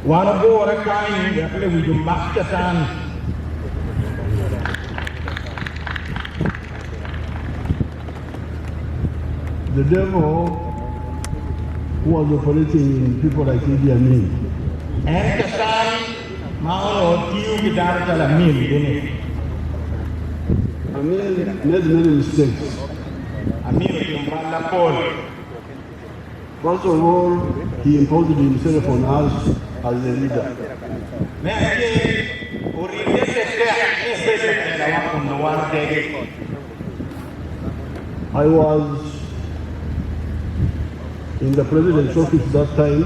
One go or a kind, we play with the master tan. The devil who was operating in people like Idi Amin. And Katan, Mao, Tiu, Gidara, Amin, Amin made many mistakes. Amin, Paul. First of all, he imposed himself on us as a leader. I was in the president's office that time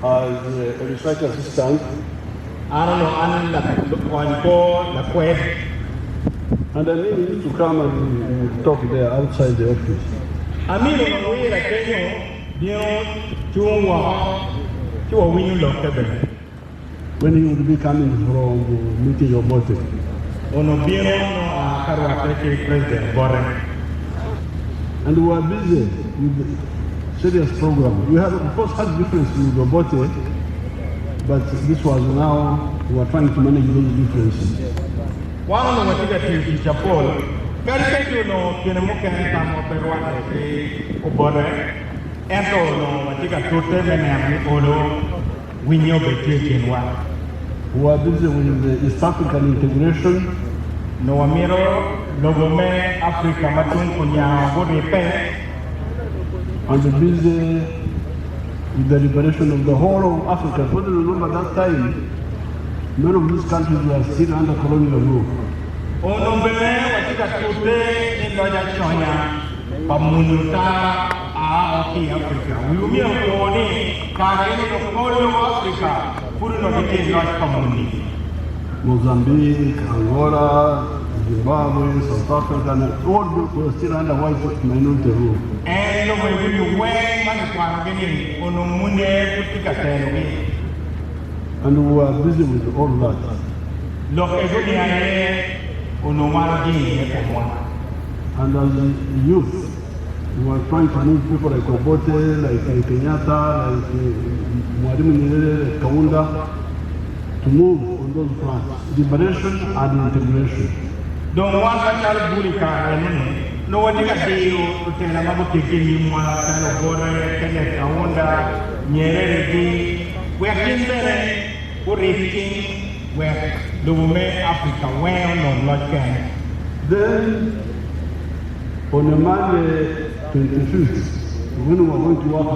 as a research assistant. And I needed to come and talk there outside the office. When he would be coming from meeting your body. And we were busy with serious program. We had, of course, had difference with your body, but this was now, we were trying to manage those differences. One of the things that Paul, very no, can look at some of the one and no, I think I told them and although we know the taking one. We are busy with the East African integration. No Amiro, Logome, Africa, Matun, Kunya, Bodepe, and busy with the liberation of the whole of Africa. But remember that time, many of these countries were still under colonial rule. Mozambique, Angola, Zimbabwe, South Africa, and all were still under white minority rule. And we were busy with all that. And as a youth, we were trying to move people like Obote, like Kenyatta, like Mwalimu Nyerere, like Kaunda, to move on those fronts, liberation and integration. Don't want to tell Bulika, no one can deal to tell them about taking him one kind of border, Kaunda, Nyerere, we are in who is where the women Africa well known not can. Then on a Monday 25th, when we were going to work,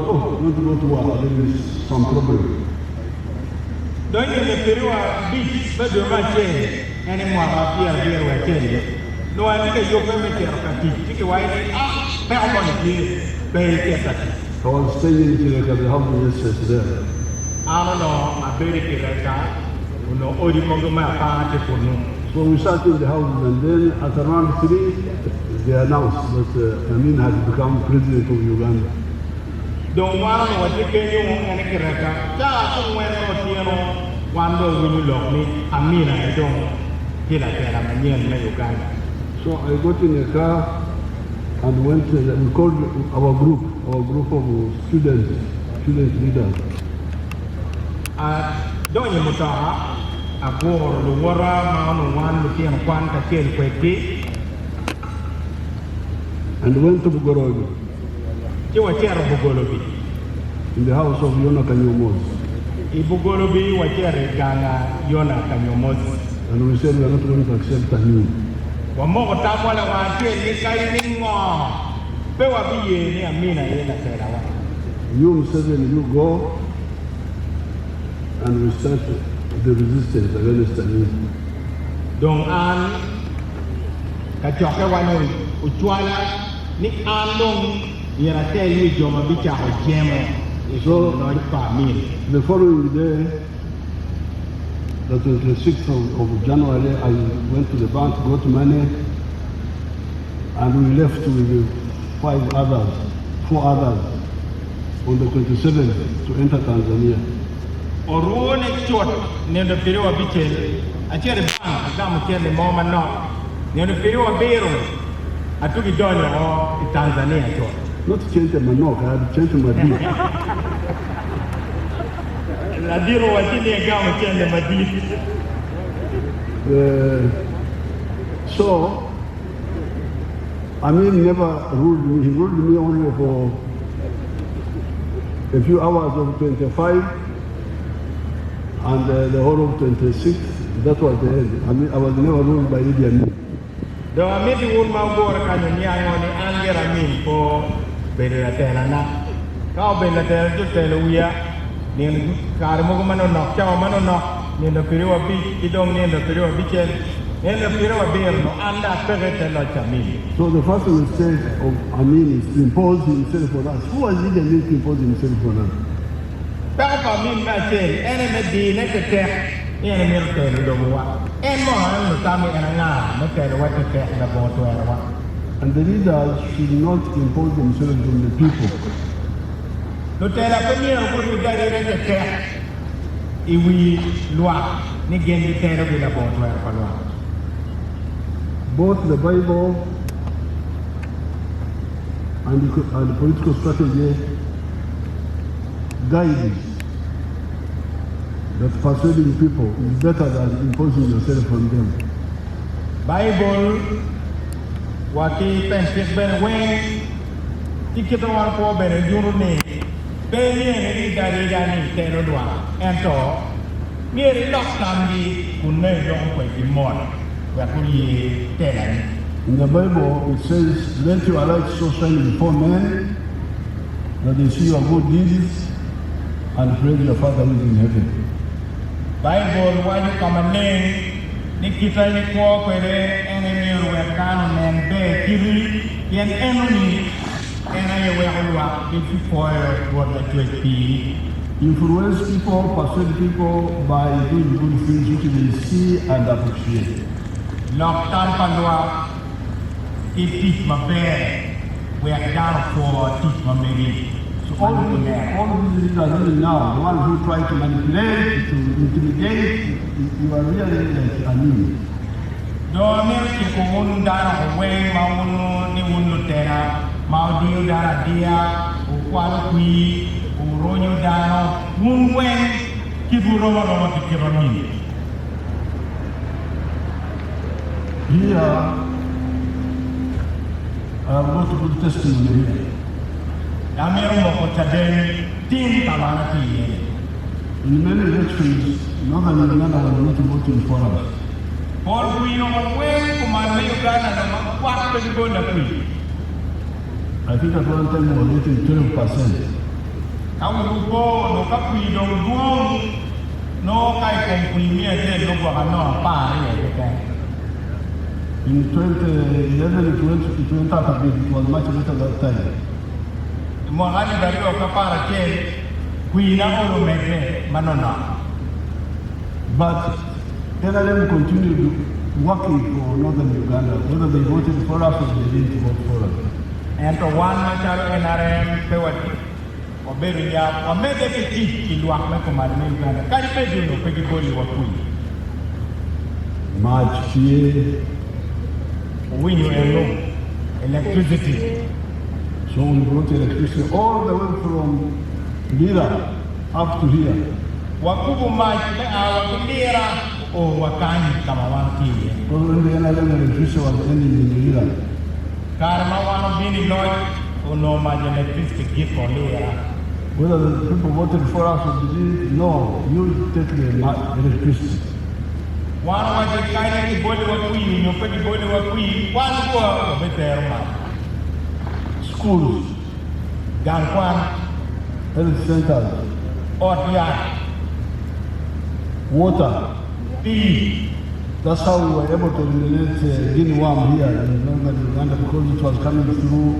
going to go to work, there is some problem. Don't you the beach, but you might say anymore up here were telling you. No, I think you're going to take away. I was staying in the house yesterday. I don't know, I very so we sat in the house, and then at around 3, they announced that Amin had become president of Uganda. Don't want what you can do, and one day when you love me, Amin, I don't get a Uganda. So I got in a car and went, we called our group of student leaders. Don't you mutaha? A board, the water, Mount one, the Tian Quanta, and went to Bugorobi. You were terrible, in the house of Yona Kanyomos. Ibugolobi, what Gana, Yona Kanyomos. And we said we are not going to accept Amin. One more time, one of our kids, you Museveni, you go and we start the resistance against Amin. Don't an Kachokawan, Uchwala, Nick Andong, Yaratel, Joma Bicha, or Jemo. So the following day, that was the 6th of January, I went to the bank, got money, and we left with 4 others on the 27th to enter Tanzania. Or next short, near the Peru of Bichel, I tell the bank, I come tell the mom and not. Near the Peru of Beirut, I took it down to Tanzania. Not change my knock, I had to change my deal. La diro watini gamu chende madini. So, Amin never ruled me. He ruled me only for a few hours of 25 and the whole of 26. That was the end. I was never ruled by Idi Amin. Do Amin wul ma gor kanyo nyango ni anger Amin po bela tela na. Kau bela tela tu tela uya. Ni karmo ko mano nok, chawa mano nok. Ni do piriwa bi idong ni do piriwa bichen. Ni do piriwa bir no anda pere tela Amin. So the first mistake of Amin is to impose himself on us. Who was Idi Amin to impose himself on us? Papa Amin ba che ene me di ne ke te ene me tela do wa. En mo han no tami ena nga me tela wa te te na bo to era wa. And the leaders should not impose themselves on the people. No tela pe ni ko du gari re te iwi loi ni gen di tela bi la bo to era pa loi. Both the Bible and the political strategy guide that persuading people is better than imposing yourself on them. Bible waki pensik ben wen tikito war ko ben juru ni be ni ni dari dani telo dua ento ni ri lok tam di kunne dong ko di mon wa ku yi telan. In the Bible it says, let your light so shine before men that they see your good deeds and praise your Father who is in heaven. Bible wa ni kamanen ni kita ni ko kwere ene ni ruwe kanu men be kiri yen enuni ena ye we hulwa bitu for what the church Influence people, persuade people by doing good things which they see and appreciate. Lok tam pandwa ki teach ma be we are down for teach ma meri. So all of these leaders really now, the ones who try to manipulate, to intimidate, you are really like Amin. Do mer ki ko un dara ko we ma un ni un lutera ma dio dara dia o kwalo kui o ronyo dara un wen ki bu roma roma ki kirami. Here, I have got a good testimony here. Amir mo ko taden tin tamana ki. In many elections, Northern Uganda was not voting for us. Por kui no wen ko mali Uganda na kwak pe go na kui. I think at one time we were getting 12%. Kamu lupo no ka kui dong duong no kai kong kui mia je no ko no pa ri ke. In 2011, it went up a bit. It was much better that time. Mohani dari ka para ke kui na oro meke manona. But NLM continued working for Northern Uganda, whether they voted for us or they didn't vote for us. And to one macharo NRM pewati oberu ya omede ke ti luak me ko mari Uganda. Kali pe dino pe ki boli wa kui. March here. Winyo eno electricity. So we brought electricity all the way from Lira up to here. Wakubu maji me awa kudira o wakani kama waki. Because when the NLM electricity was ending in Lira. Karma wano bini loj o no maji electricity gift for Lira. Whether the people voted for us or they didn't, no, you take the electricity. Wano maji kaina ki boli wa kui, nyope ki boli wa kui, wano kwa obetero maji. Schools, Gangkwan, health centers, Otya, water. tea. That's how we were able to eliminate luom here in Northern Uganda because it was coming through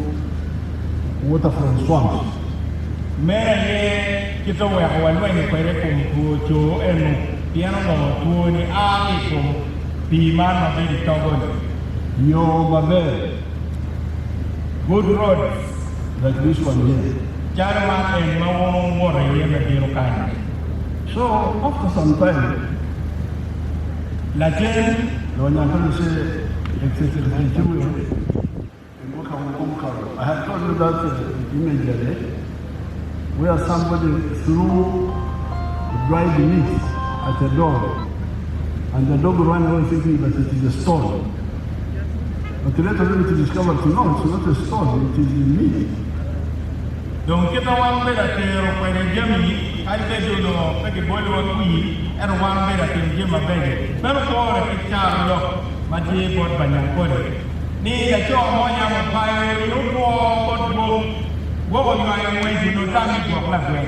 water from swamps. Mera ye kita wehwan ni kwere kumkucho enu piano no tuoni aki kum piman mabili togon. Yo Mabe, Good roads. like this one here. Jarman and mawong wore ye mabiro kanya. So after some time, La jen when I'm going to say, I have told you that immediately, where somebody threw dried meat at a dog, and the dog ran away thinking that it is a stone. But later on it is discovered, no, it's not a stone, it is meat. Donc kita wan be da te ro ko ne jami ai be do no pe ke bolo wa kui er wan be da te jema be be ko ora ki cha lo ma ti bot banyan ko ni da cho mo nya mo pa ri no ko bot bo wo ko ma ya mo ji no ta mi ko la be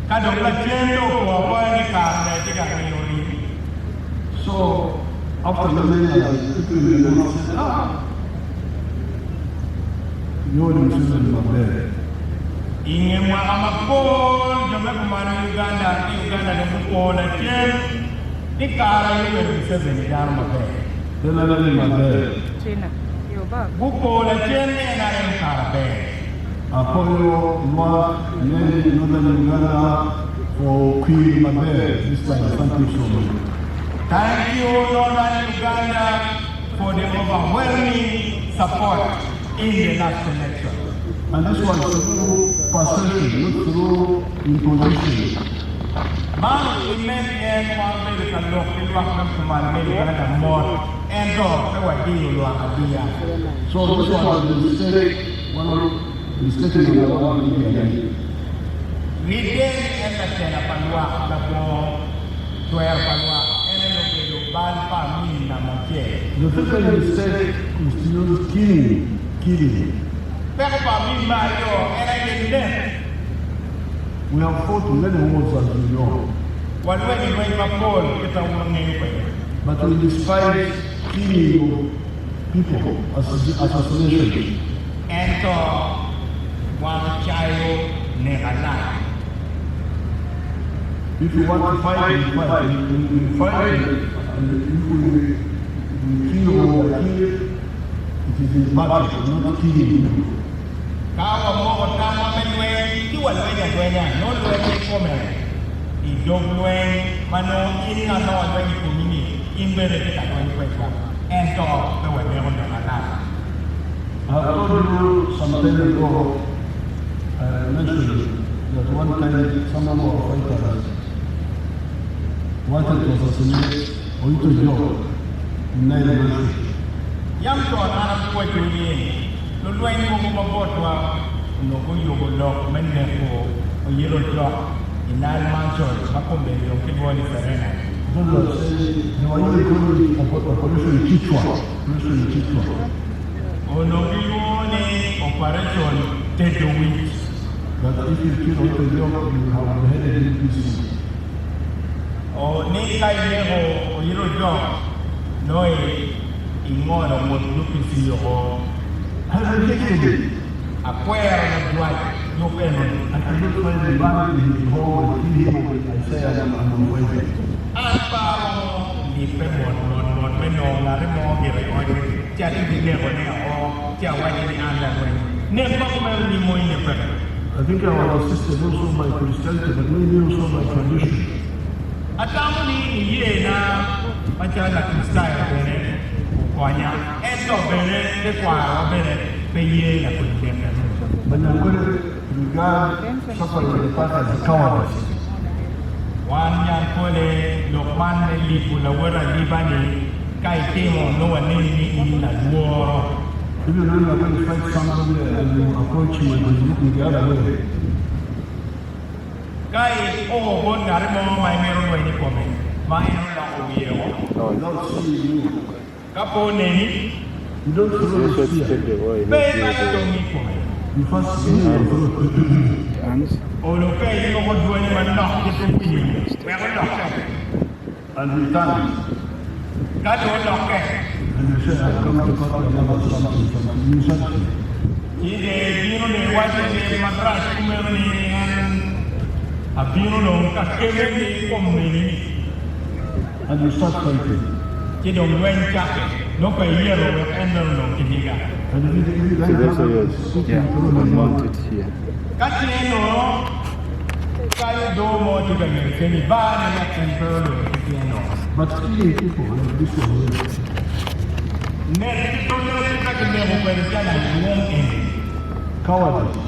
ka do la chen do ko ko ni ka ne ti ka ni no ni. So after the many people in the north said, you're the Muslim of there. Inge mwa amakol jome kumana Uganda ne mukola chen ni kara yule Museveni dar mabe. Then I let him there. China, Yoba. Mukola chen ne na re kara be. Apollo, Noah, Nene, Northern Uganda for Queen Mabel this time. Thank you so much. Thank you, Northern Uganda, for the overwhelming support in the last election. And this was through persuasion, not through imposition. Man, we met in one way to look in Rockman from my neighbor and more, and dog, so I did you idea. So this was the mistake, one of the mistakes in the world media. We did and the Tena Panua, the ball, 12 Panua, and then the Ban Pamina Mache. The second mistake is to use killing. We have fought many wars as you know. But we despise killing people, assassination. And one child never died. If you want to fight, you fight. You fight, and if you kill or kill, it is in battle, not killing. Kawa mo tama menwe ki walwe ya gwenya no lwe ni kome I dogwe mano ina no walwe ni kumini imbere kita kwenye kwa ento the way we on the I told you some time ago, I mentioned that one time someone of fighters wanted to assassinate Oito Jo in Nairobi. Yam to na kwa juni Lulwa ni mo mabotwa no go yogo lo menne ko o yelo lo inal mancho makombe yo kidwoni serena. Those say they were even calling operation Kitgum. Ono bione operation Tetowit. That if you kill Oito Jo, you have beheaded NPC. O ni kai lego o yelo lo no e ingona mo lupisi yo Have rejected akwera na dwight no peno and I look for the man in his home and kill him and I say I'm on my way. Apa ni pemo non peno la remo gere o ja ti ne ko ne o ja wa ni anda ko ne ba ko ni mo ni pe. I think our sisters also by Christianity, but maybe also by tradition. Atamu ni ye na pacha la Christian ne kwanya eto bere de kwa bere pe ye la Christian. But I'm going to regard suffering in the past as cowardice. Wanya kole lokman ne lipu la wera libani kai temo no ni na duoro. If you know you're going to fight somebody and you approach him and you look in the other way, Kai o bon ngare mo mai mero ni kome. Mai no la o ye without seeing you, Kapo ne you don't throw the spear. pe na to ni kome. You first see and throw. O lo pe ko duo ni man no ke to ni. Pe ko do ke. And we turn. Ka do do ke. And you say, I've come to cut the number something. You said, Ide biro ne waje ne matras kumero ni a biro no ka kele ni kome ni. and you start fighting. Ki do wen cha no pe yero we endo no kiniga. And if you Unwanted here. Ka ti no kai do mo ti ga ni keni ba na tempero ti no. but killing people, this is Ne ti to no ti ka ne mo pe ja na luom en. cowardice.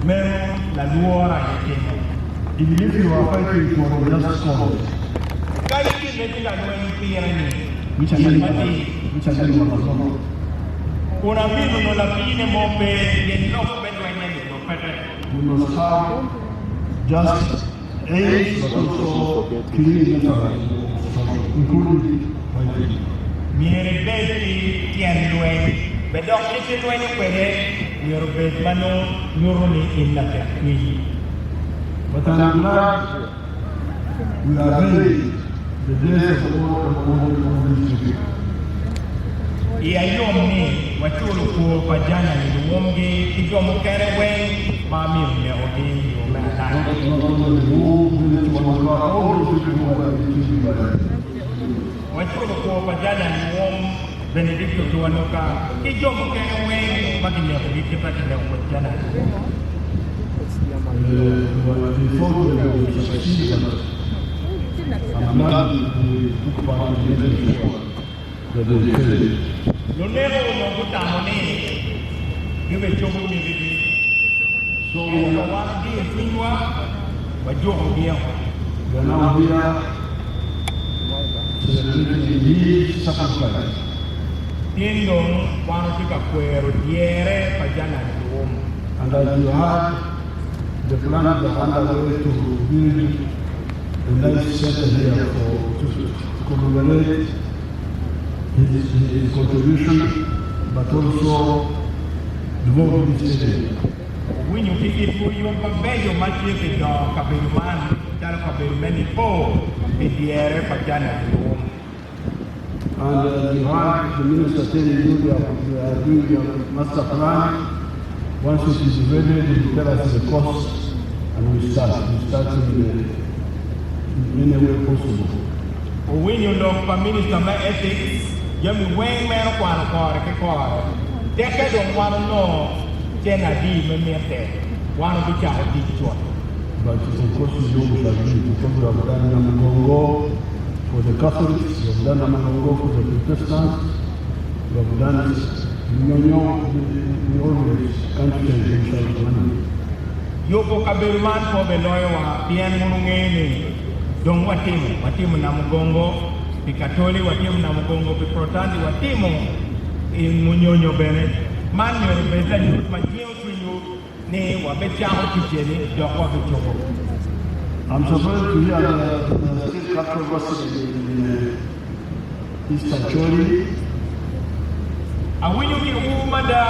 même la luora ya Kenya. Even if you are fighting for a just cause, Kali kile la luempira ni. which are really what Una mbinu no la fine mombe ye no bedwa nyeni no pete. you must have just aims, but also clean methods, including fighting. Miere beti tien luen. Bedok ite luen kwede. Miere bet mano nyuruni illa tekwi. But I'm glad we are ready the days of all these people. Yomni wachulu ko pajana ni luomgi kijomo kere wen mami ne odi yo Not mala. only the war, but all those people who are accused by them. Wachulu ko pajana ni luom Benedicto tuanoka kijomo kere wen magine odi kipata ne pajana. They thought they would succeed, but I'm glad we took part in making sure that they failed. Lunero no butamoni gibe chobu ni vidi. So Ko wandi finwa wajoho dia. we are now here celebrating his sacrifice. Tiendo wano tika kwero diere pajana ni luom. And as you heard, the plans are underway to build a nice center here to commemorate his contribution, but also devote this area. Winyu kikifu yung pagbeyo machete do kaberuman dalo kaberumeni po ediere pajana luom. And you heard the minister telling you they are doing your master plan. Once it is ready, they will tell us the cost, and we start. We start in any way possible. Winyu do pa minister ma ethics yami wen mero kwano kore ke kore. Deke do wano no jena di me mete wano bichao di chwa. But of course, you know we shall do because we have done Namugongo for the Catholics, we have done Namugongo for the Protestants, we have done we always can't change we shall do money. Yoko kaberuman po beloyo wa pian munungeni dong watimu na mugongo pi katoli watimu na mugongo pi protanti watimu in munyonyo bene man yoro beza nyut majio tuyu ni wabechao kicheni doko wabichoko. I'm surprised to hear the state controversy in Eastern Choli. Awinyu ki umada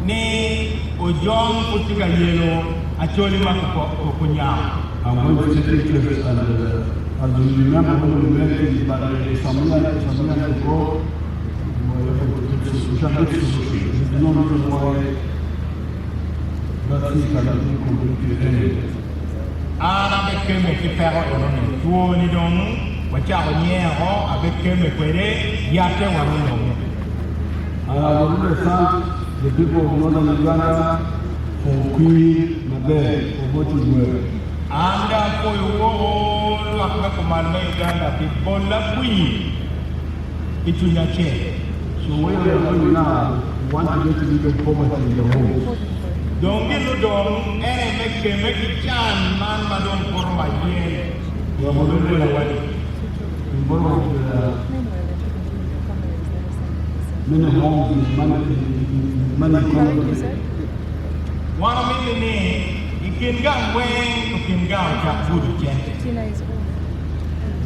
ni ujong kutika yelo acholi makukunyao. I'm going to take it and as you remember when we met in some years ago, we shall get solution. There's no reason why that thing cannot be completely ended. Ana bekeme ki pero eroni tuo ni donu wachao nyero abekeme kwere yate waruno. And I would really thank the people of Northern Uganda for Queen Mabe for what is well. Anda ko yo lakna kumalme Uganda bibola kui itunya che. So where we are going now, we want to get rid of poverty in the homes. Dongi lu dong ere meke chan man madon korma yen. We have already involved many homes with money economy. Wana mimi ni ikingang wen ikingang chabudu chen.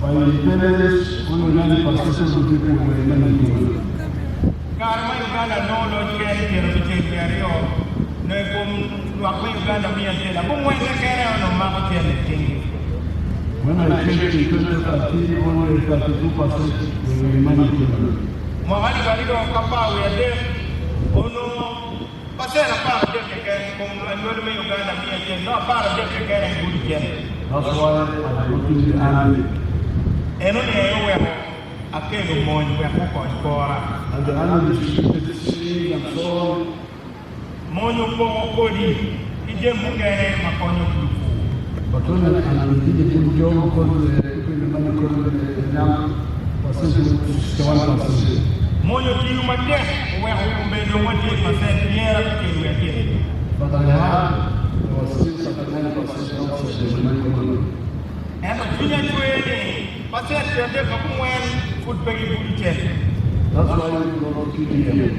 By independence, only 90% of the people were money economy. Karma Uganda no lo chen kero biche kero. No kum wakwe Uganda miya tela. Bumwe kere no mako chen chen. When I checked in 2013, only 32% were money economy. Mwali kalido kapa wede ono pasera para de que como anwele me Uganda miya chen no para de que kere ngudi chen. That's why I brought in the army. Eno ni ewe akego monyi we ko kora. And the army distributed seeds and so on. Monyo ko kodi ije mugere makonyo kufu. But when I did a good job because the people in the money economy, the young percentage was 61%. Monyo tiyu mate we ko be do 1% yera ke we ke. But I had there was still 79% outside the Janani economy. And the junior training, percent the when food pay budget. That's why we go to Kitgum.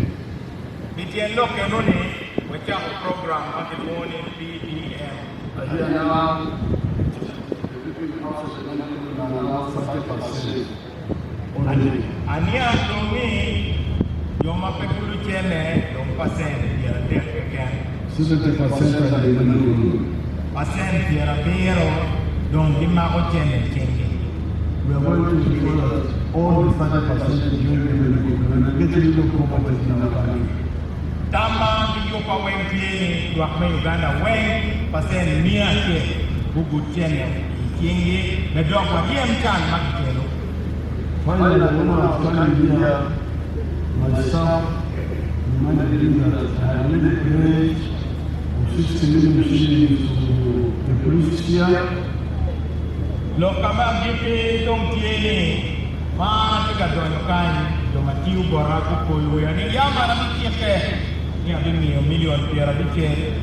BTN look and only which are program at the morning BDM. Here now, the people outside the Janani economy are now 50% only. And here to me, your mapekulu chene, your percent here again. 70% are the Janani economy. Percent here a beer, don't give my chene changing. We are going to ensure that all the 30% is doing and getting rid of poverty in our country. Tama yopa wengi wa Uganda wengi percent mia ke bugu chene kingi na dog wa kia mchana makitelo. Finally, the woman was standing here, myself, reminded that I had made a pledge of 60 million shillings to the police here. Lo kama gipi dong tiene ma tika don kan do matiu boraku koyo yani yama na mikeke ni abimi million piera biche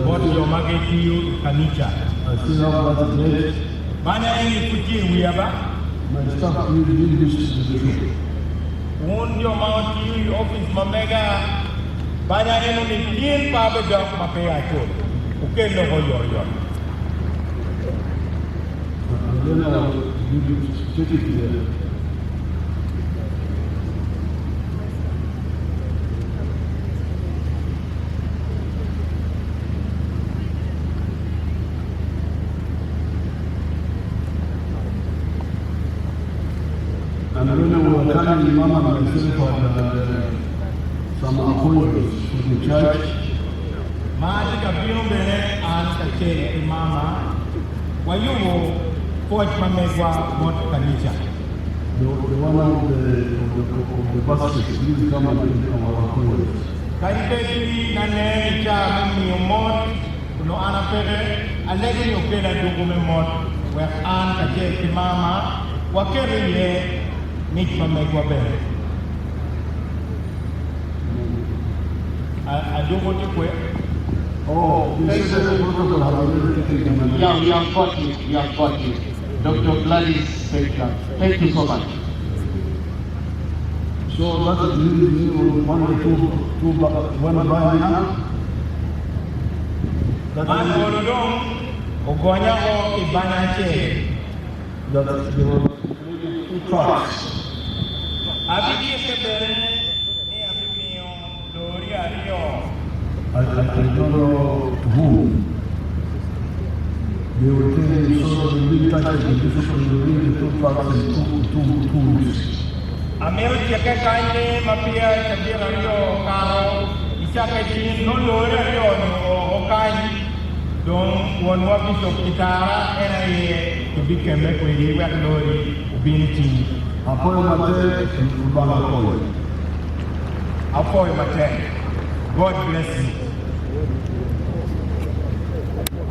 bot yo magetiu kanicha. I still have that pledge. Bana eni kuji wiaba My staff will do this to the people. Undio mauti office mamega bana enu ni tin pa be dok mapea chul ukelo ho yor. And then I will take it here. And when we were coming, Mama and myself had some appointments for the church. Maji kabino bere an kachele imama wayumo coach mamegwa mot kanisa. The one of the baskets, please come and take our appointments. Kaibeti nane cha mimi mot kuno ana pere alegi ni opera dugume mot we an kachele imama wakere ye Nick mamegwa bere. I don't want to quit. Oh, this is a protocol. Yeah, we have got it. We have got it. Dr. Gladys Baker. Thank you so much. So that is really one or two one by now. That Man olodong ogonya o ibanache. there were 2 trucks. Abidi kebere ni abimio lori ario. I don't know to whom. They were taking so the big touches the bishop and the 2 trucks in 2 weeks. Amero cheke kanye mapia chabira rio karo isaka chini no lori ario no okai don wonwa bishop kitara era ye kubikeme kweli wa lori ubinti. Apoyo Mate and Ubanga Koy. Apoyo Mate. God bless you.